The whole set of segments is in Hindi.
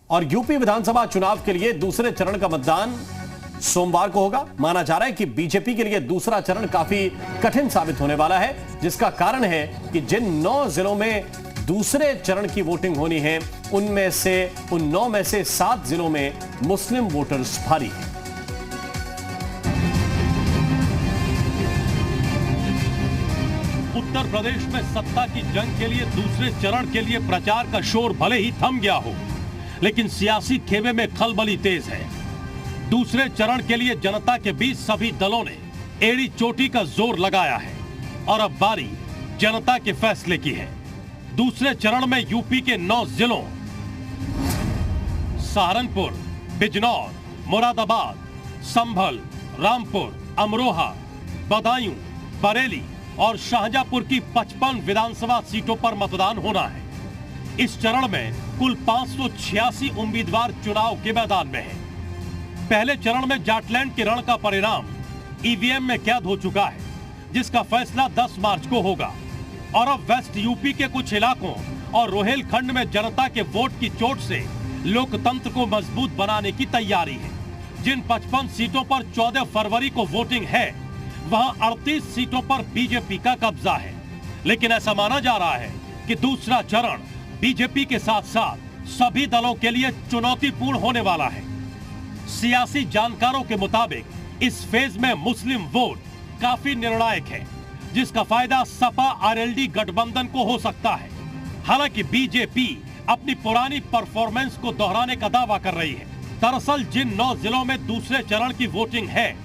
और यूपी विधानसभा चुनाव के लिए दूसरे चरण का मतदान सोमवार को होगा। माना जा रहा है कि बीजेपी के लिए दूसरा चरण काफी कठिन साबित होने वाला है, जिसका कारण है कि जिन 9 जिलों में दूसरे चरण की वोटिंग होनी है उन 9 में से 7 जिलों में मुस्लिम वोटर्स भारी हैं। उत्तर प्रदेश में सत्ता की जंग के लिए दूसरे चरण के लिए प्रचार का शोर भले ही थम गया हो, लेकिन सियासी खेमे में खलबली तेज है। दूसरे चरण के लिए जनता के बीच सभी दलों ने एड़ी चोटी का जोर लगाया है और अब बारी जनता के फैसले की है। दूसरे चरण में यूपी के 9 जिलों सहारनपुर, बिजनौर, मुरादाबाद, संभल, रामपुर, अमरोहा, बदायूं, बरेली और शाहजहांपुर की 55 विधानसभा सीटों पर मतदान होना है। इस चरण में कुल 586 उम्मीदवार चुनाव के मैदान में हैं। पहले चरण में जाटलैंड के रण का परिणाम ईवीएम में कैद हो चुका है, जिसका फैसला 10 मार्च को होगा। और अब वेस्ट यूपी के कुछ इलाकों और रोहेलखंड में जनता के वोट की चोट से लोकतंत्र को मजबूत बनाने की तैयारी है। जिन 55 सीटों पर 14 फरवरी को वोटिंग है, वहां 38 सीटों पर बीजेपी का कब्जा है। लेकिन ऐसा माना जा रहा है कि दूसरा चरण बीजेपी के साथ साथ सभी दलों के लिए चुनौतीपूर्ण होने वाला है। सियासी जानकारों के मुताबिक इस फेज में मुस्लिम वोट काफी निर्णायक है, जिसका फायदा सपा आरएलडी गठबंधन को हो सकता है। हालांकि बीजेपी अपनी पुरानी परफॉर्मेंस को दोहराने का दावा कर रही है। दरअसल जिन 9 जिलों में दूसरे चरण की वोटिंग है,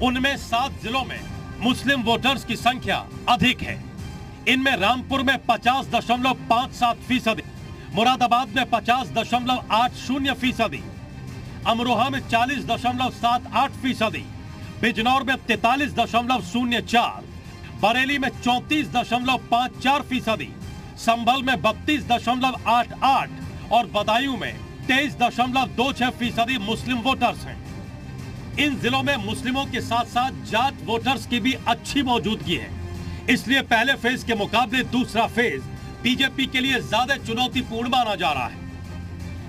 उनमें 7 जिलों में मुस्लिम वोटर्स की संख्या अधिक है। इनमें रामपुर में 50.57%, मुरादाबाद में 50.80%, अमरोहा में 40.78%, बिजनौर में 43.04%, बरेली में 34.54%, संभल में 32.88% और बदायूं में 23.26% मुस्लिम वोटर्स हैं। इन जिलों में मुस्लिमों के साथ साथ जाट वोटर्स की भी अच्छी मौजूदगी है। इसलिए पहले फेज के मुकाबले दूसरा फेज बीजेपी के लिए ज्यादा चुनौतीपूर्ण माना जा रहा है।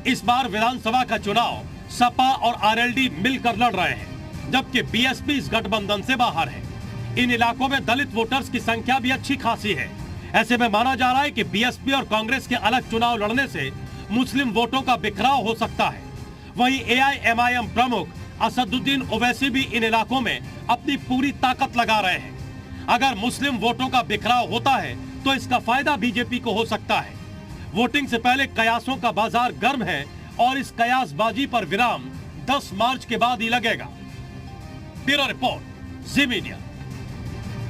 इस बार विधानसभा का चुनाव सपा और आरएलडी मिलकर लड़ रहे हैं, जबकि बीएसपी इस गठबंधन से बाहर है। इन इलाकों में दलित वोटर्स की संख्या भी अच्छी खासी है। ऐसे में माना जा रहा है कि बीएसपी और कांग्रेस के अलग चुनाव लड़ने से मुस्लिम वोटों का बिखराव हो सकता है। वहीं एआईएमआईएम प्रमुख असदुद्दीन ओवैसी भी इन इलाकों में अपनी पूरी ताकत लगा रहे हैं। अगर मुस्लिम वोटों का बिखराव होता है तो इसका फायदा बीजेपी को हो सकता है। वोटिंग से पहले कयासों का बाजार गर्म है और इस कयासबाजी पर विराम 10 मार्च के बाद ही लगेगा। ब्यूरो रिपोर्ट, जी मीडिया।